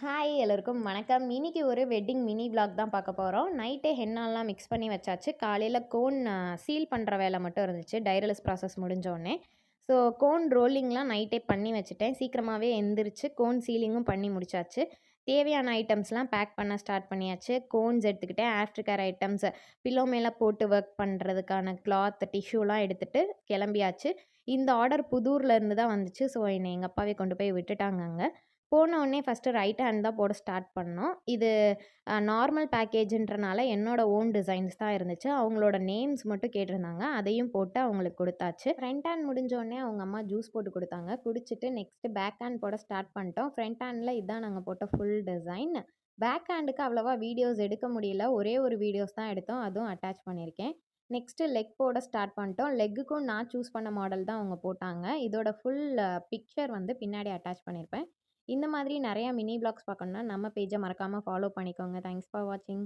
Hi எல்லோருக்கும் வணக்கம். இன்னைக்கு ஒரு வெட்டிங் மினி விளாக் தான் பார்க்க போகிறோம். நைட்டே ஹென்னாலாம் மிக்ஸ் பண்ணி வச்சாச்சு. காலையில் கோன் சீல் பண்ணுற வேலை மட்டும் இருந்துச்சு. டைரலிஸ் ப்ராசஸ் முடிஞ்சோடனே. ஸோ கோன் ரோலிங்லாம் நைட்டே பண்ணி வச்சுட்டேன். சீக்கிரமாகவே எந்திரிச்சு கோன் சீலிங்கும் பண்ணி முடிச்சாச்சு. தேவையான ஐட்டம்ஸ்லாம் பேக் பண்ண ஸ்டார்ட் பண்ணியாச்சு. கோன்ஸ் எடுத்துக்கிட்டேன். ஆஃப்டர் கேர் ஐட்டம்ஸ் பில்லோ மேலே போட்டு ஒர்க் பண்ணுறதுக்கான கிளாத் டிஷ்யூலாம் எடுத்துகிட்டு கிளம்பியாச்சு. இந்த ஆர்டர் புதூரில் இருந்து தான் வந்துச்சு. ஸோ என்னை எங்கள் அப்பாவே கொண்டு போய் விட்டுட்டாங்க அங்கே. போன உடனே ஃபஸ்ட்டு ரைட் ஹேண்ட் தான் போட ஸ்டார்ட் பண்ணோம். இது நார்மல் பேக்கேஜுன்றனால என்னோட ஓன் டிசைன்ஸ் தான் இருந்துச்சு. அவங்களோட நேம்ஸ் மட்டும் கேட்டிருந்தாங்க. அதையும் போட்டு அவங்களுக்கு கொடுத்தாச்சு. ஃப்ரண்ட் ஹேண்ட் முடிஞ்சோடனே அவங்க அம்மா ஜூஸ் போட்டு கொடுத்தாங்க. குடிச்சிட்டு நெக்ஸ்ட்டு பேக் ஹேண்ட் போட ஸ்டார்ட் பண்ணிட்டோம். ஃப்ரண்ட் ஹேண்டில் இதான் நாங்கள் போட்ட ஃபுல் டிசைன். பேக் ஹேண்டுக்கு அவ்வளோவா வீடியோஸ் எடுக்க முடியல. ஒரே ஒரு வீடியோஸ் தான் எடுத்தோம். அதுவும் அட்டாச் பண்ணியிருக்கேன். நெக்ஸ்ட்டு லெக் போட ஸ்டார்ட் பண்ணிட்டோம். லெக்குக்கும் நான் சூஸ் பண்ண மாடல் தான் அவங்க போட்டாங்க. இதோட ஃபுல் பிக்சர் வந்து பின்னாடி அட்டாச் பண்ணியிருப்பேன். இந்த மாதிரி நிறையா மினி விளாக்ஸ் பார்க்கணுன்னா நம்ம பேஜை மறக்காமல் ஃபாலோ பண்ணிக்கோங்க. தேங்க்ஸ் ஃபார் வாட்சிங்.